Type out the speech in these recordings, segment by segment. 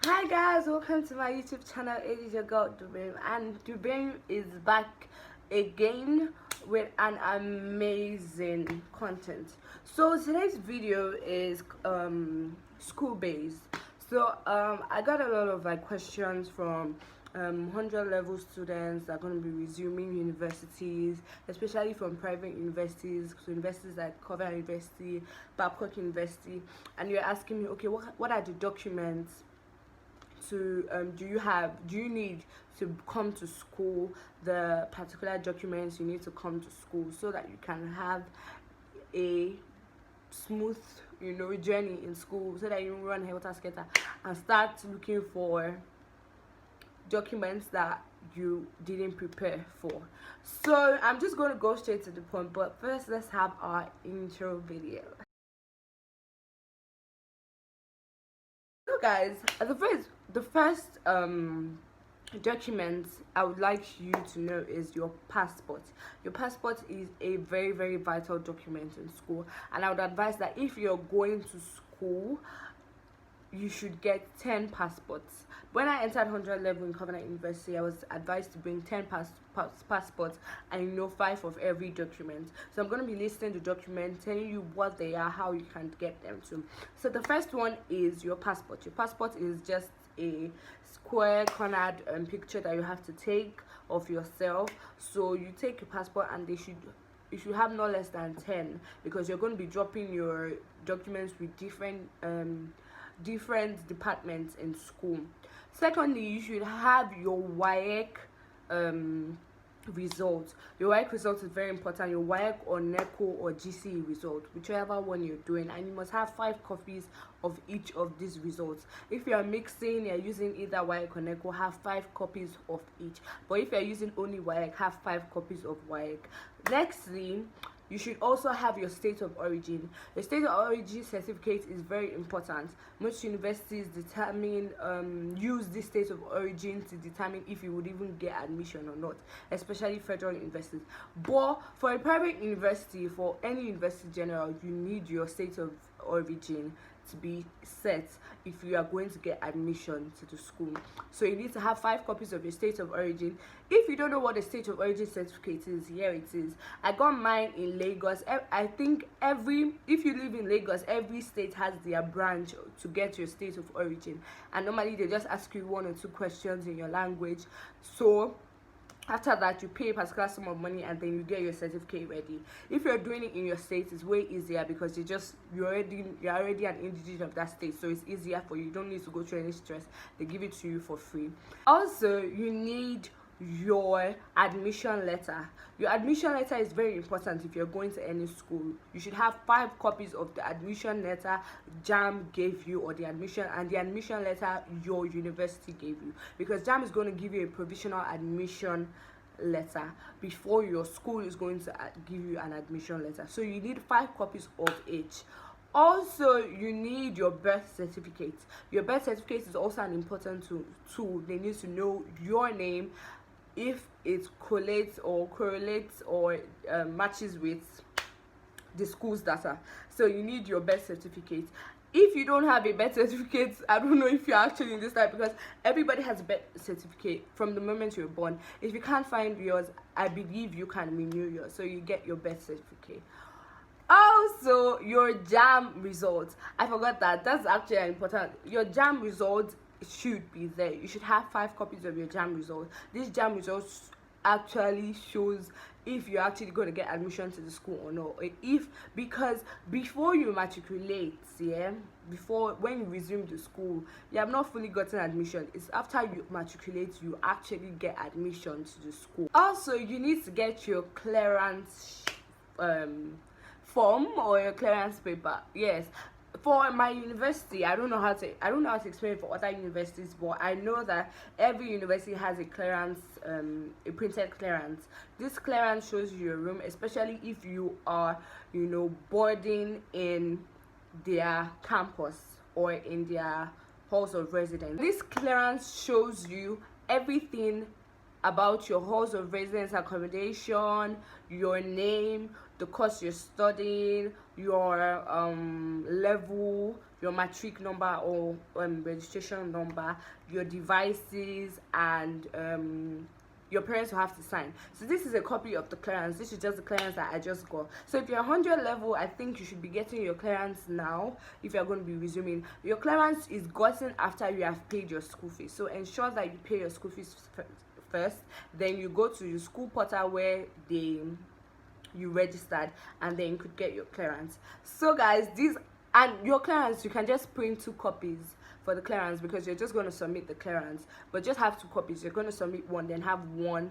Hi guys, welcome to my YouTube channel. It is your girl Iamdhubem, and Iamdhubem is back again with an amazing content. So today's video is school based. So I got a lot of questions from 100 level students that are going to be resuming universities, especially from private universities, so universities like Cover University, Babcock University, and you're asking me, okay, what are the documents to do you need to come to school, the particular documents you need to come to school so that you can have a smooth journey in school, so that you run helter skelter and start looking for documents that you didn't prepare for. So I'm just going to go straight to the point, but first let's have our intro video. So guys, the first document I would like you to know is your passport. Your passport is a very, very vital document in school, and I would advise that if you're going to school, you should get 10 passports. When I entered 100 level in Covenant University, I was advised to bring 10 passports and 5 of every document. So I'm going to be listing the documents, telling you what they are, how you can get them to. So the first one is your passport. Your passport is just a square cornered picture that you have to take of yourself. So you take your passport, and you should have no less than 10, because you're going to be dropping your documents with different departments in school. Secondly, you should have your WAEC result. Your WAEC result is very important. Your WAEC or NECO or GCE result, whichever one you're doing, and you must have 5 copies of each of these results. If you are mixing, you're using either WAEC or NECO, have 5 copies of each. But if you're using only WAEC, have 5 copies of WAEC. Nextly, you should also have your state of origin. The state of origin certificate is very important. Most universities use this state of origin to determine if you would even get admission or not, especially federal universities. But for a private university, for any university general, you need your state of origin to be set if you are going to get admission to the school. So you need to have 5 copies of your state of origin. If you don't know what the state of origin certificate is, here it is. I got mine in Lagos. I think if you live in Lagos, every state has their branch to get your state of origin, and normally they just ask you 1 or 2 questions in your language. So after that, you pay a particular sum of money, and then you get your certificate ready. If you're doing it in your state, it's way easier, because you're already an indigent of that state, so it's easier for you. You don't need to go through any stress. They give it to you for free. Also, you need your admission letter. Your admission letter is very important. If you're going to any school, you should have 5 copies of the admission letter JAM gave you, or the admission letter your university gave you, because JAM is going to give you a provisional admission letter before your school is going to give you an admission letter. So you need 5 copies of each. Also, you need your birth certificate. Your birth certificate is also an important tool. They need to know your name, if it correlates or matches with the school's data. So you need your birth certificate. If you don't have a birth certificate, I don't know if you're actually in this type, because everybody has a birth certificate from the moment you're born. If you can't find yours, I believe you can renew yours, so you get your birth certificate. Also, your JAM results. I forgot that's actually important. Your JAM results should be there. You should have 5 copies of your JAM results. This JAM results actually shows if you're actually going to get admission to the school or not. Because before you matriculate, when you resume the school, you have not fully gotten admission. It's after you matriculate you actually get admission to the school. Also, you need to get your clearance form or your clearance paper. Yes, for my university, I don't know how to explain it for other universities, but I know that every university has a clearance, a printed clearance. This clearance shows you your room, especially if you are boarding in their campus or in their halls of residence. This clearance shows you everything about your halls of residence accommodation, your name, the course you're studying, your level, your matric number or registration number, your devices, and your parents will have to sign. So this is a copy of the clearance. This is just the clearance that I just got. So if you're 100 level, I think you should be getting your clearance now if you're going to be resuming. Your clearance is gotten after you have paid your school fees, so ensure that you pay your school fees first, then you go to your school portal where you registered, and then you could get your clearance. So guys, and your clearance, you can just print 2 copies for the clearance, because you're just going to submit the clearance, but just have 2 copies. You're going to submit one, then have one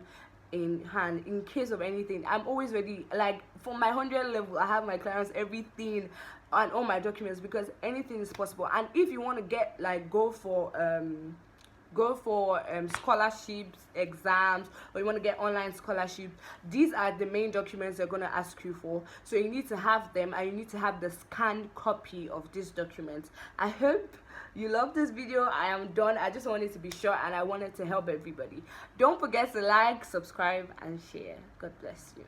in hand in case of anything. I'm always ready. Like for my 100 level, I have my clearance, everything, and all my documents, because anything is possible. And if you want to get like go for scholarships, exams, or you want to get online scholarships, these are the main documents they're going to ask you for. So you need to have them, and you need to have the scanned copy of these documents. I hope you love this video. I am done. I just wanted to be short, and I wanted to help everybody. Don't forget to like, subscribe, and share. God bless you.